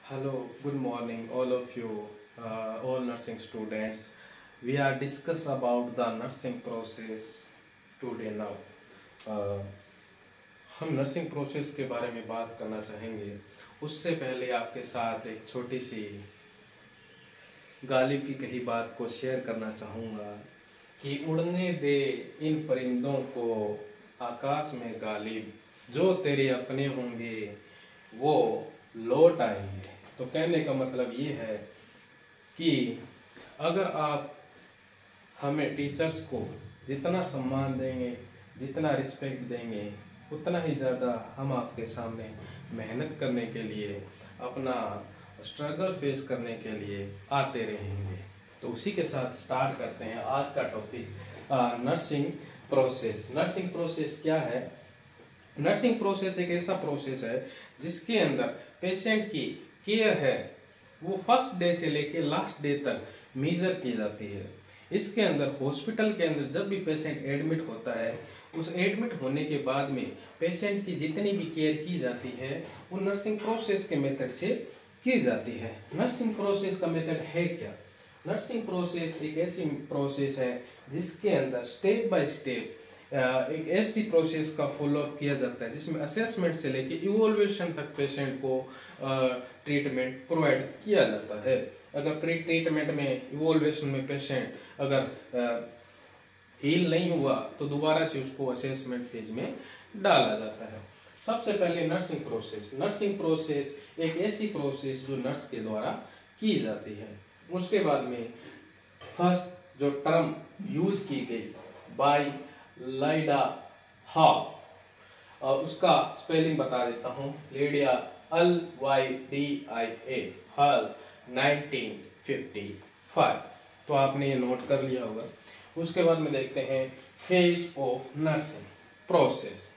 Hello, good morning, all of you, all nursing students. We are discuss about the nursing process today now. Uh, हम nursing process के बारे में बात करना चाहेंगे। उससे पहले आपके साथ एक छोटी सी गालिब की कही बात को शेयर करना चाहूँगा कि उड़ने दे इन परिंदों को आकाश में गालिब, जो तेरे अपने होंगे वो लौट आएंगे। तो कहने का मतलब ये है कि अगर आप हमें टीचर्स को जितना सम्मान देंगे, जितना रिस्पेक्ट देंगे, उतना ही ज़्यादा हम आपके सामने मेहनत करने के लिए, अपना स्ट्रगल फेस करने के लिए आते रहेंगे। तो उसी के साथ स्टार्ट करते हैं आज का topic, nursing process. Nursing process क्या है? नर्सिंग प्रोसेस एक ऐसा प्रोसेस है जिसके अंदर पेशेंट की केयर है वो फर्स्ट डे से लेके लास्ट डे तक मेजर की जाती है। इसके अंदर हॉस्पिटल के अंदर जब भी पेशेंट एडमिट होता है, उस एडमिट होने के बाद में पेशेंट की जितनी भी केयर की जाती है वो नर्सिंग प्रोसेस के मेथड से की जाती है। नर्सिंग प्रोसेस का मेथड है क्या? नर्सिंग प्रोसेस एक ऐसी प्रोसेस है जिसके अंदर स्टेप बाय स्टेप एक ऐसी प्रोसेस का फॉलोअप किया जाता है जिसमें असेसमेंट से लेके इवोल्यूशन तक पेशेंट को ट्रीटमेंट प्रोवाइड किया जाता है। अगर प्री ट्रीटमेंट में, इवोल्यूशन में पेशेंट अगर हील नहीं हुआ तो दोबारा से उसको असेसमेंट फेज में डाला जाता है। सबसे पहले नर्सिंग प्रोसेस। नर्सिंग प्रोसेस एक ऐसी प्रोसेस जो नर्स के द्वारा की जाती है। उसके बाद में फर्स्ट जो टर्म यूज की गई बाय लाइडा हॉल, और उसका स्पेलिंग बता देता हूँ, लेडिया LYDIA हॉल 1955। तो आपने ये नोट कर लिया होगा। उसके बाद में देखते हैं phase of nursing process.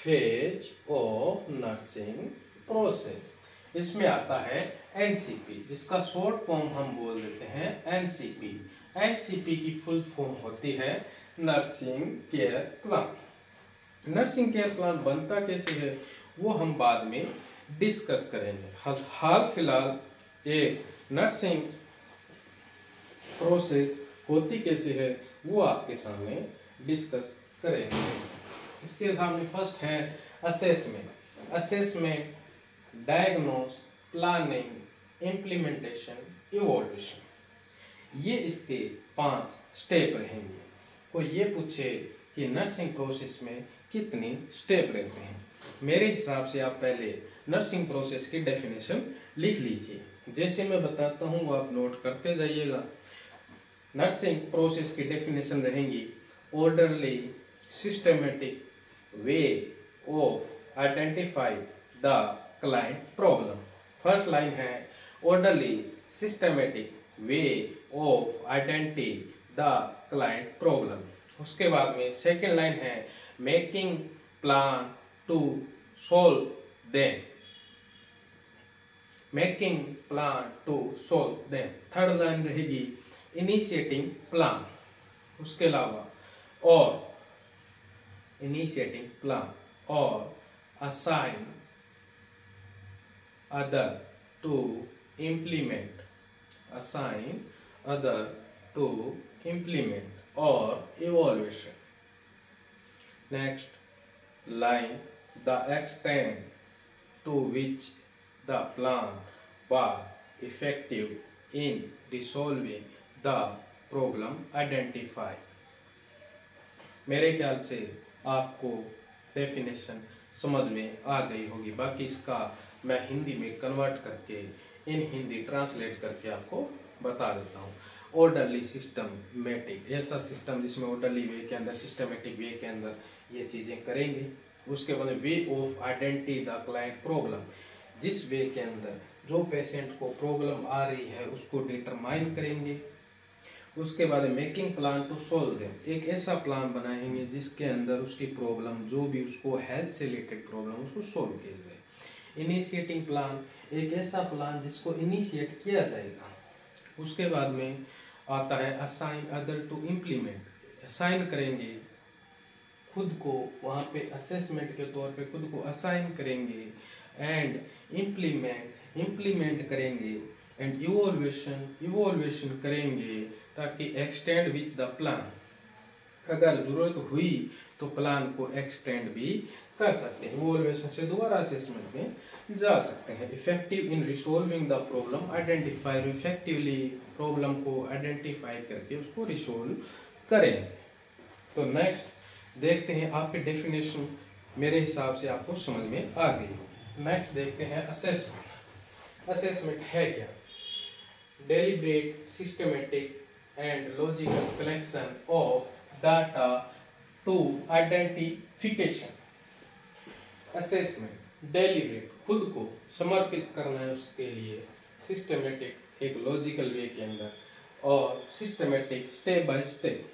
Phase of nursing process, इसमें आता है NCP, जिसका शॉर्ट फॉर्म हम बोल देते हैं NCP। NCP की फुल फॉर्म होती है nursing care plan. Nursing care plan बनता कैसे है वो हम बाद में डिस्कस करेंगे। हाल फिलहाल ये नर्सिंग प्रोसेस होती कैसे है वो आपके सामने डिस्कस करेंगे। इसके सामने फर्स्ट है assessment. Assessment, diagnose, planning, implementation, evolution, ये इसके 5 स्टेप रहेंगे। कोई ये पूछे कि नर्सिंग प्रोसेस में कितनी स्टेप रहते हैं, मेरे हिसाब से आप पहले नर्सिंग प्रोसेस की डेफिनेशन लिख लीजिए। जैसे मैं बताता हूँ वो आप नोट करते जाइएगा। नर्सिंग प्रोसेस की डेफिनेशन रहेंगी orderly systematic way of identify the client problem. First line है orderly systematic way of identity the client problem. उसके बाद में सेकेंड लाइन है making plan to solve them. Making plan to solve them. Third line रहेगी initiating plan. उसके अलावा और initiating plan और assign other to implement, assign other to implement or evaluation. Next line, the extent to which the plan was effective in resolving the problem identified. मेरे ख्याल से आपको definition समझ में आ गई होगी। बाकी इसका मैं हिंदी में कन्वर्ट करके इन हिंदी ट्रांसलेट करके आपको बता देता हूँ। ऑर्डरली सिस्टमेटिक, ऐसा सिस्टम जिसमें ऑर्डरली वे के अंदर, सिस्टमेटिक वे के अंदर ये चीज़ें करेंगे। उसके बाद वे of identity the client problem, जिस वे के अंदर जो पेशेंट को प्रॉब्लम आ रही है उसको डिटरमाइन करेंगे। उसके बाद making plan to solve them, एक ऐसा प्लान बनाएंगे जिसके अंदर उसकी प्रॉब्लम, जो भी उसको हेल्थ से रिलेटेड प्रॉब्लम, उसको सोल्व किया जाए। इनिशिएटिंग प्लान, एक ऐसा प्लान जिसको इनिशिएट किया जाएगा। उसके बाद में आता है assign other to implement, assign करेंगे खुद को, वहाँ पे असेसमेंट के तौर पे खुद को असाइन करेंगे एंड इम्प्लीमेंट करेंगे, एंड इवोल्यूशन करेंगे, ताकि एक्सटेंड विच द प्लान, अगर जरूरत हुई तो प्लान को एक्सटेंड भी कर सकते हैं। इवोल्यूशन से दोबारा असेसमेंट में जा सकते हैं। Effective in resolving the problem, identify, effectively problem को आइडेंटिफाई करके उसको रिसोल्व करें। तो नेक्स्ट देखते हैं, आपके डेफिनेशन मेरे हिसाब से आपको समझ में आ गई। नेक्स्ट देखते हैं असेसमेंट। असेसमेंट है क्या? Deliberate, systematic and logical collection of data to identification. Assessment deliberate, खुद को समर्पित करना है उसके लिए, सिस्टमेटिक एक लॉजिकल वे के अंदर, और systematic step by step,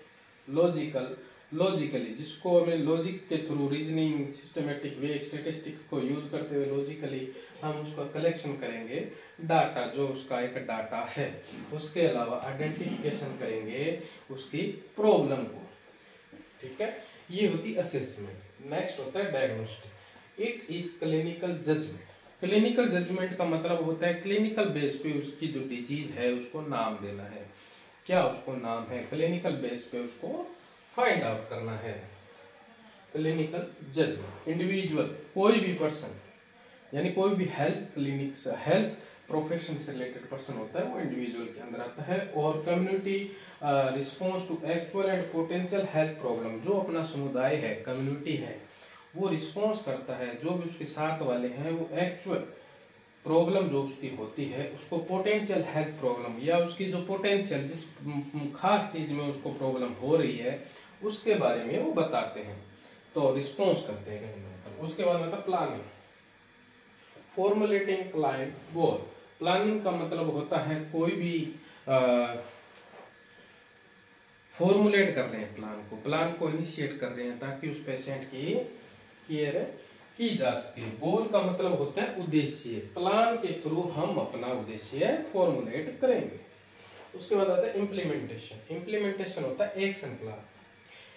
logically जिसको हमें लॉजिक के through reasoning, systematic way, statistics को यूज करते हुए लॉजिकली हम उसका कलेक्शन करेंगे डाटा, जो उसका एक डाटा है। उसके अलावा आइडेंटिफिकेशन करेंगे उसकी प्रॉब्लम को। ठीक है, ये होती असेसमेंट। नेक्स्ट होता है diagnostic. It is clinical judgement. Clinical judgement का मतलब होता है क्लिनिकल बेस पे उसकी जो डिजीज है उसको नाम देना है। क्या उसको नाम है? क्लिनिकल बेस पे उसको फाइंड आउट करना है। क्लिनिकल जजमेंट, इंडिविजुअल, कोई भी पर्सन, यानी कोई भी हेल्थ प्रोफेशन से रिलेटेड पर्सन होता है वो इंडिविजुअल के अंदर आता है। और community response to actual and potential health problem, जो अपना समुदाय है, कम्युनिटी है, वो रिस्पॉन्स करता है, जो भी उसके साथ वाले हैं वो एक्चुअल प्रॉब्लम जो उसकी होती है उसको पोटेंशियल हेल्थ प्रॉब्लम, या उसकी जो पोटेंशियल जिस खास चीज में उसको प्रॉब्लम हो रही है उसके बारे में वो बताते हैं, तो रिस्पॉन्स करते हैं कहीं। उसके बाद मतलब प्लानिंग, फॉर्मुलेटिंग क्लाइंट गोल। प्लानिंग का मतलब होता है कोई भी फॉर्मुलेट कर रहे हैं प्लान को इनिशिएट कर रहे हैं ताकि उस पेशेंट की केयर की जा सके। गोल का मतलब होता है उद्देश्य, प्लान के थ्रू हम अपना उद्देश्य फॉर्मुलेट करेंगे। उसके बाद आता है इम्प्लीमेंटेशन। इम्प्लीमेंटेशन होता है एक्शन प्लान।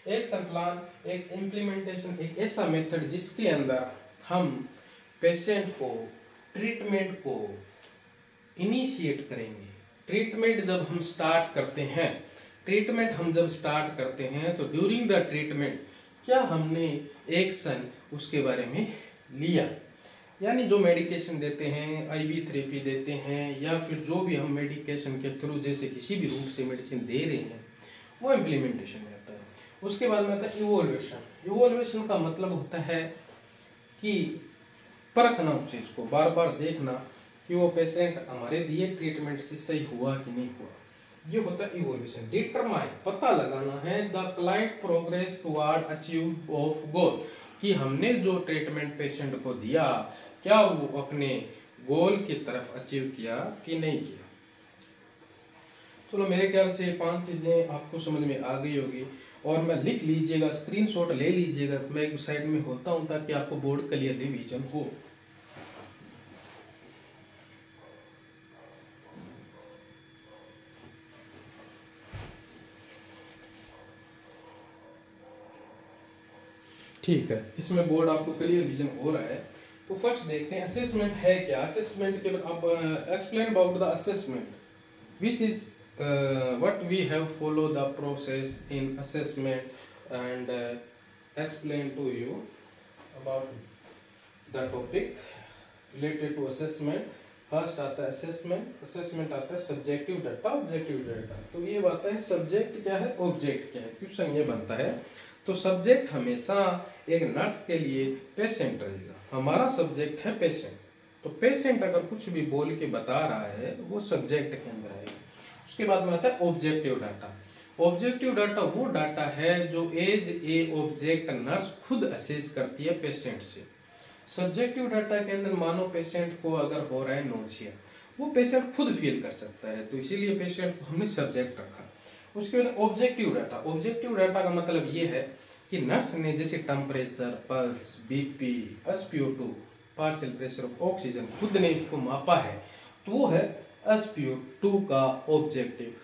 एक्शन प्लान एक इम्प्लीमेंटेशन, एक ऐसा मेथड जिसके अंदर हम पेशेंट को ट्रीटमेंट को इनिशिएट करेंगे। ट्रीटमेंट जब हम स्टार्ट करते हैं तो ड्यूरिंग द ट्रीटमेंट क्या हमने एक्शन उसके बारे में लिया, यानी जो मेडिकेशन देते हैं, आईवी थेरेपी देते हैं, या फिर जो भी हम मेडिकेशन के थ्रू जैसे किसी भी रूट से मेडिसिन दे रहे हैं वो इम्प्लीमेंटेशन में आता है। उसके बाद में आता है इवोल्यूशन। इवोल्यूशन का मतलब होता है कि परखना उस चीज को, बार बार देखना कि वो पेशेंट हमारे दिए ट्रीटमेंट से सही हुआ कि नहीं हुआ, ये होता है इवोल्यूशन। डिटरमाइन, पता लगाना है the client progress toward achieve of goal, कि हमने जो ट्रीटमेंट पेशेंट को दिया क्या वो अपने गोल की तरफ अचीव किया कि नहीं किया। चलो मेरे ख्याल से 5 चीजें आपको समझ में आ गई होगी, और मैं लिख लीजिएगा, स्क्रीनशॉट ले लीजिएगा, मैं एक साइड में होता हूं ताकि आपको बोर्ड क्लियरली विजन हो। ठीक है, इसमें बोर्ड आपको क्लियर विजन हो रहा है। तो फर्स्ट देखते हैं असेसमेंट है क्या। असेसमेंट के अब explain about the assessment which is what we have follow the process in assessment and explain to you about the topic related to assessment। First आता है असेसमेंट आता है सब्जेक्टिव डाटा, ऑब्जेक्टिव डाटा। तो ये बात है सब्जेक्ट क्या है, ऑब्जेक्ट क्या है। क्वेश्चन ये बनता है, तो सब्जेक्ट हमेशा एक नर्स के लिए पेशेंट रहेगा। हमारा सब्जेक्ट है पेशेंट, तो पेशेंट अगर कुछ भी बोल के बता रहा है वो सब्जेक्ट के अंदर आएगा। उसके बाद में आता है ऑब्जेक्टिव डाटा। ऑब्जेक्टिव डाटा वो डाटा है जो एज ए ऑब्जेक्ट नर्स खुद असेस करती है पेशेंट से। सब्जेक्टिव डाटा के अंदर मानो पेशेंट को अगर हो रहा है नोचिया, वो पेशेंट खुद फील कर सकता है, तो इसीलिए पेशेंट को हमने सब्जेक्ट रखा। उसके बाद ऑब्जेक्टिव डाटा। ऑब्जेक्टिव डाटा का मतलब ये है कि नर्स ने जैसे temperature, pulse, BP, SpO2, partial pressure of oxygen खुद ने उसको मापा है, तो वो है SpO2 का ऑब्जेक्टिव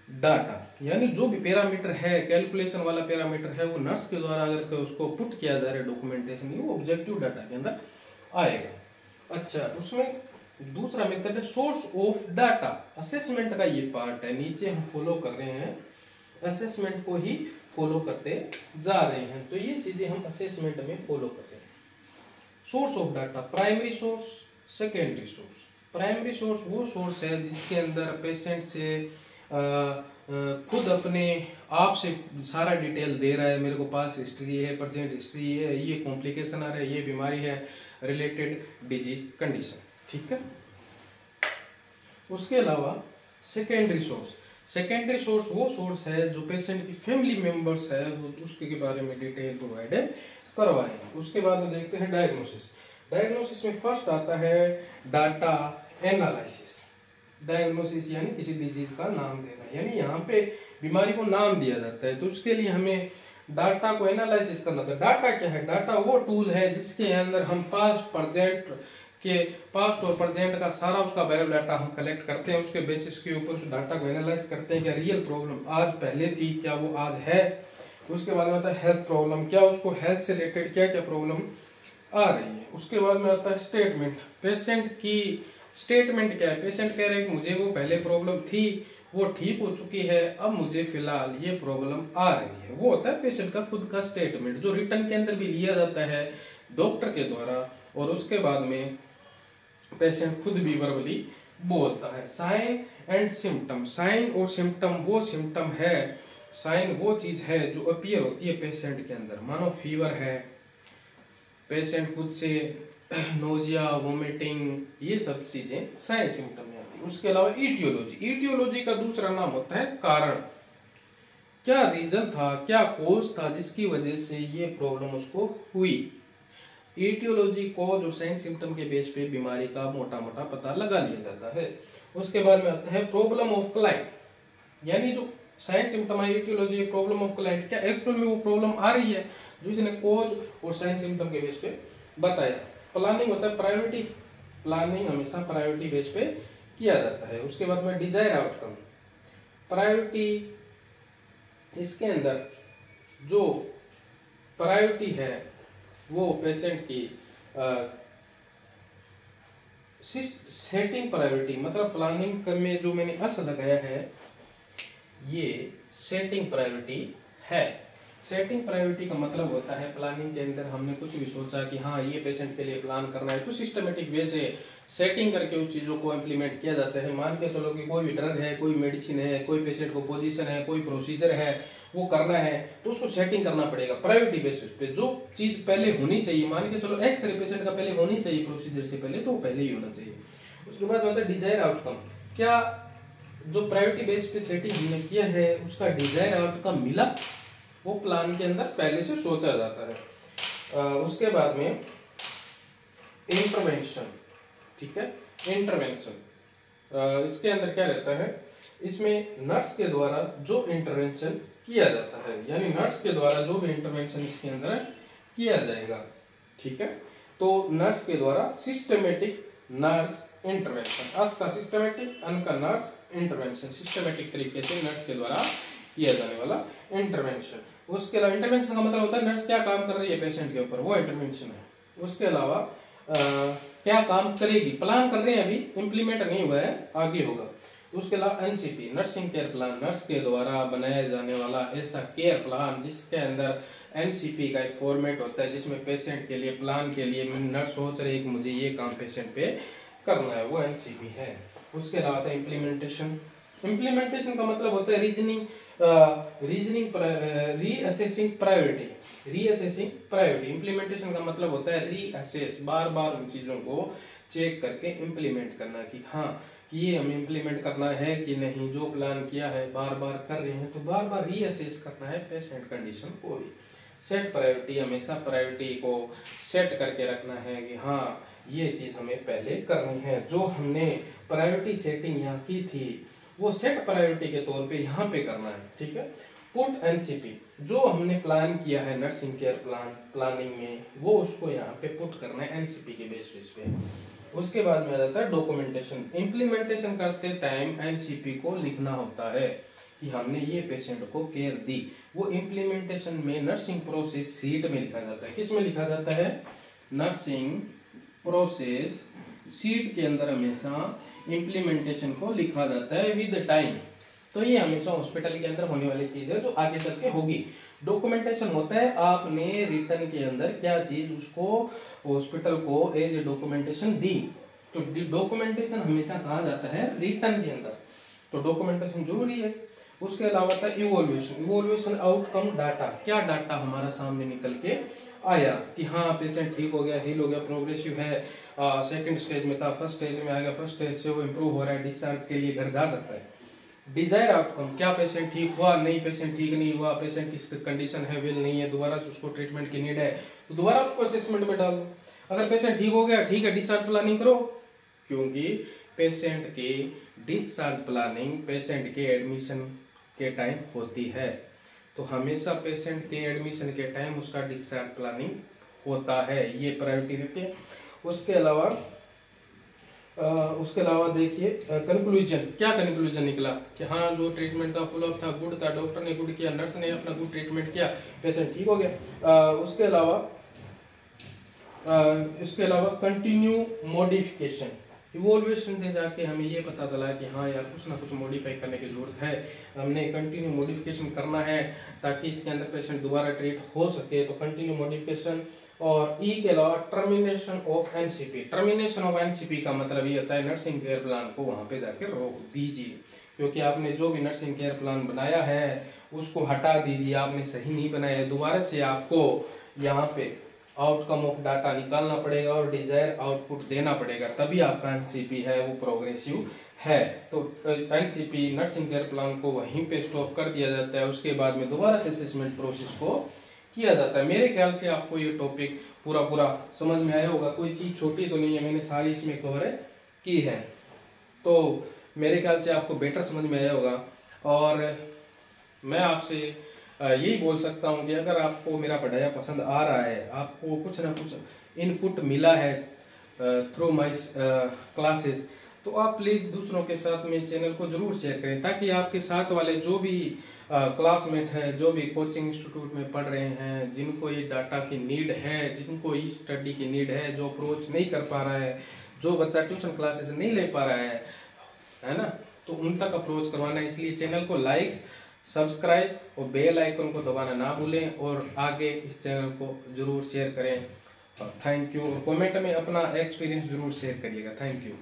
डाटा। यानी जो भी पैरामीटर है, कैलकुलेशन वाला पैरामीटर है, वो नर्स के द्वारा अगर उसको पुट किया जा रहा है डॉक्यूमेंटेशन, वो ऑब्जेक्टिव डाटा के अंदर आएगा। अच्छा, उसमें दूसरा मेथड है सोर्स ऑफ डाटा। असेसमेंट का ये पार्ट है, नीचे हम फॉलो कर रहे हैं, असेसमेंट को ही फॉलो करते जा रहे हैं, तो ये चीजें हम असेसमेंट में फॉलो करते हैं। Source of data, primary source, secondary source. Primary source वो सोर्स है जिसके अंदर पेशेंट से खुद अपने आप से सारा डिटेल दे रहा है, मेरे को पास हिस्ट्री है, प्रेजेंट हिस्ट्री है, ये कॉम्प्लिकेशन आ रहा है, ये बीमारी है, रिलेटेड डिजीज कंडीशन, ठीक है। उसके अलावा सेकेंडरी सोर्स, सेकेंडरी सोर्स वो सोर्स है जो पेशेंट की फैमिली मेंबर्स है उसके बारे में डिटेल प्रोवाइड करवाएंगे। उसके बाद में देखते हैं डायग्नोसिस। डायग्नोसिस में फर्स्ट आता है डाटा एनालिसिस। डायग्नोसिस यानी किसी डिजीज का नाम देना, यानी यहाँ पे बीमारी को नाम दिया जाता है, तो उसके लिए हमें डाटा को एनालिसिस करना था। डाटा क्या है? डाटा वो टूल है जिसके अंदर हम पास्ट और प्रेजेंट का सारा उसका बायोडाटा हम कलेक्ट करते हैं, उसके बेसिस के ऊपर उस डाटा को एनालाइज करते हैं कि रियल प्रॉब्लम आज पहले थी, क्या वो आज है। उसके बाद में आता है हेल्थ प्रॉब्लम, क्या उसको हेल्थ से रिलेटेड क्या क्या प्रॉब्लम आ रही है। उसके बाद में आता है स्टेटमेंट, पेशेंट की स्टेटमेंट क्या है, पेशेंट कह रहे हैं कि मुझे वो पहले प्रॉब्लम थी, वो ठीक हो चुकी है, अब मुझे फिलहाल ये प्रॉब्लम आ रही है। वो होता है पेशेंट का खुद का स्टेटमेंट, जो रिटर्न के अंदर भी लिया जाता है डॉक्टर के द्वारा, और उसके बाद में पेशेंट खुद भी वर्बली बोलता है। साइन एंड सिम्टम, साइन और सिम्टम वो सिम्टम है, साइन वो चीज है जो अपीयर होती है पेशेंट के अंदर, मानो फीवर है, पेशेंट खुद से नोजिया, वोमिटिंग, ये सब चीजें साइन सिम्टम में आती है। उसके अलावा ईटियोलॉजी, ईटियोलॉजी का दूसरा नाम होता है कारण, क्या रीजन था, क्या कोज था जिसकी वजह से ये प्रॉब्लम उसको हुई। ईटियोलॉजी को जो साइन सिम्टम के बेस पे बीमारी का मोटा मोटा पता लगा लिया जाता है। उसके बाद में आता है प्रॉब्लम ऑफ क्लाइंट, यानी जो साइन सिम्टम है ईटियोलॉजी प्रॉब्लम ऑफ क्लाइंट, क्या एक्चुअल में वो प्रॉब्लम आ रही है जो इसने कोज और साइन सिम्टम के बेस पे बताया। प्लानिंग होता है प्रायोरिटी, प्लानिंग हमेशा प्रायोरिटी बेस पे किया जाता है। उसके बाद में डिजायर आउटकम, प्रायोरिटी, इसके अंदर जो प्रायोरिटी है वो पेशेंट की सेटिंग प्रायोरिटी, मतलब प्लानिंग में जो मैंने अस लगाया है ये सेटिंग प्रायोरिटी है। सेटिंग प्रायोरिटी का मतलब होता है प्लानिंग के अंदर हमने कुछ भी सोचा कि हाँ ये पेशेंट के लिए प्लान करना है, तो सिस्टमेटिक वे से सेटिंग करके उस चीज़ों को इम्प्लीमेंट किया जाता है। मान के चलो कि कोई भी ड्रग है, कोई मेडिसिन है, कोई पेशेंट को पोजीशन है, कोई प्रोसीजर है वो करना है, तो उसको सेटिंग करना पड़ेगा प्रायोरिटी बेसिस पे। जो चीज़ पहले होनी चाहिए, मान के चलो एक्सरे पेशेंट का पहले होनी चाहिए प्रोसीजर से पहले, तो पहले ही होना चाहिए। उसके बाद होता है डिजायर आउटकम, क्या जो प्रायोरिटी बेस पे सेटिंग हमने किया है उसका डिजायर आउटकम मिला, वो प्लान के अंदर पहले से सोचा जाता है। उसके बाद में इंटरवेंशन, ठीक है, इंटरवेंशन इसके अंदर क्या रहता है, इसमें नर्स के द्वारा जो इंटरवेंशन किया जाता है, यानी नर्स के द्वारा जो भी इंटरवेंशन इसके अंदर किया जाएगा, ठीक है, तो नर्स के द्वारा सिस्टमेटिक नर्स इंटरवेंशन, अस का सिस्टमेटिक, अन का नर्स इंटरवेंशन, सिस्टमेटिक तरीके से नर्स के द्वारा किया जाने वाला इंटरवेंशन। उसके अलावा इंटरवेंशन का मतलब होता है नर्स क्या काम कर रही है पेशेंट के ऊपर, वो इंटरवेंशन है। उसके अलावा क्या काम करेगी, प्लान कर रहे हैं, अभी इम्प्लीमेंट नहीं हुआ है, आगे होगा। उसके अलावा NCP, nursing care plan, nurse के द्वारा बनाया जाने वाला ऐसा केयर प्लान जिसके अंदर एनसीपी का एक फॉर्मेट होता है, जिसमें पेशेंट के लिए प्लान के लिए नर्स सोच रही है कि मुझे ये काम पेशेंट पे करना है, वो एनसीपी है। उसके अलावा इम्प्लीमेंटेशन, इम्प्लीमेंटेशन का मतलब होता है reasoning, reassessing priority, reassessing priority. Implementation का मतलब होता है रीअसेस, बार बार उन चीजों को चेक करके इम्प्लीमेंट करना कि हाँ कि ये हमें इम्प्लीमेंट करना है कि नहीं, जो प्लान किया है बार बार कर रहे हैं तो बार बार रीअसेस करना है पेशेंट कंडीशन को भी। सेट प्रायोरिटी, हमेशा प्रायोरिटी को सेट करके रखना है कि हाँ ये चीज हमें पहले करनी है, जो हमने प्रायोरिटी सेटिंग यहाँ की थी वो सेट प्रायोरिटी के तौर पे यहाँ पे करना है, ठीक है। पुट एनसीपी, जो हमने प्लान किया है नर्सिंग केयर प्लानिंग में, वो उसको यहाँ पे पुट करना है एनसीपी के बेसिस पे। उसके बाद में आ जाता है डॉक्यूमेंटेशन, इम्प्लीमेंटेशन करते टाइम एनसीपी को लिखना होता है कि हमने ये पेशेंट को केयर दी, वो इम्प्लीमेंटेशन में नर्सिंग प्रोसेस सीट में लिखा जाता है। किस में लिखा जाता है, नर्सिंग प्रोसेस शीट के अंदर हमेशा इम्प्लीमेंटेशन को लिखा जाता है विद टाइम। तो ये हमेशा हॉस्पिटल के अंदर होने वाली चीज है जो आगे चल के होगी। डॉक्यूमेंटेशन होता है आपने रिटर्न के अंदर क्या चीज उसको हॉस्पिटल को एज ए डॉक्यूमेंटेशन दी, तो डॉक्यूमेंटेशन हमेशा कहा जाता है रिटर्न के अंदर, तो डॉक्यूमेंटेशन जरूरी है। उसके अलावा था इवोल्यूशन, इवोल्यूशन आउटकम डाटा, क्या डाटा हमारा सामने निकल के आया कि हाँ पेशेंट ठीक हो गया, हील हो गया, प्रोग्रेसिव है, सेकंड स्टेज में था, फर्स्ट स्टेज में आ गया, फर्स्ट स्टेज से वो इम्प्रूव हो रहा है, डिस्चार्ज के लिए घर जा सकता है। डिजायर आउटकम, क्या पेशेंट ठीक हुआ, नहीं पेशेंट ठीक नहीं हुआ, पेशेंट की कंडीशन है, विल नहीं है, दोबारा उसको ट्रीटमेंट की नीड है तो दोबारा उसको असेसमेंट में डाल दो। अगर पेशेंट ठीक हो गया, ठीक है, डिस्चार्ज प्लानिंग करो, क्योंकि पेशेंट की डिस्चार्ज प्लानिंग पेशेंट के एडमिशन के टाइम होती है, तो हमेशा पेशेंट के एडमिशन के टाइम उसका डिस्चार्ज प्लानिंग होता है, ये प्रायोरिटी देते हैं। उसके अलावा देखिए कंक्लूजन, क्या कंक्लूजन निकला कि हाँ जो ट्रीटमेंट था फॉलोअप था, गुड था, डॉक्टर ने गुड किया, नर्स ने अपना गुड ट्रीटमेंट किया, पेशेंट ठीक हो गया। उसके अलावा कंटिन्यू मॉडिफिकेशन, इवोल्यूशन में जाके हमें ये पता चला कि हाँ यार कुछ ना कुछ मॉडिफाई करने की जरूरत है, हमने कंटिन्यू मॉडिफिकेशन करना है ताकि इसके अंदर पेशेंट दोबारा ट्रीट हो सके, तो कंटिन्यू मॉडिफिकेशन। और ई के अलावा termination of NCP, termination of NCP का मतलब ये होता है नर्सिंग केयर प्लान को वहां पे जाके रोक दीजिए, क्योंकि आपने जो भी नर्सिंग केयर प्लान बनाया है उसको हटा दीजिए, आपने सही नहीं बनाया है, दोबारा से आपको यहाँ पे आउटकम ऑफ डाटा निकालना पड़ेगा और डिजायर आउटपुट देना पड़ेगा, तभी आपका एनसीपी है वो प्रोग्रेसिव है। तो एनसीपी नर्सिंग केयर प्लान को वहीं पे स्टॉप कर दिया जाता है, उसके बाद में दोबारा से असेसमेंट प्रोसेस को किया जाता है। मेरे ख्याल से आपको ये टॉपिक पूरा समझ में आया होगा, कोई चीज छोटी तो नहीं है, मैंने सारी इसमें कवर की है, तो मेरे ख्याल से आपको बेटर समझ में आया होगा। और मैं आपसे यही बोल सकता हूँ कि अगर आपको मेरा पढ़ाया पसंद आ रहा है, आपको कुछ ना कुछ इनपुट मिला है थ्रू माय क्लासेस, तो आप प्लीज़ दूसरों के साथ में चैनल को जरूर शेयर करें, ताकि आपके साथ वाले जो भी क्लासमेट है, जो भी कोचिंग इंस्टीट्यूट में पढ़ रहे हैं, जिनको ये डाटा की नीड है, जिनको ये स्टडी की नीड है, जो अप्रोच नहीं कर पा रहा है, जो बच्चा ट्यूशन क्लासेस नहीं ले पा रहा है ना, तो उन तक अप्रोच करवाना है। इसलिए चैनल को लाइक, सब्सक्राइब और बेल आइकन को दबाना ना भूलें, और आगे इस चैनल को जरूर शेयर करें। Thank you. कमेंट में अपना एक्सपीरियंस जरूर शेयर करिएगा। Thank you.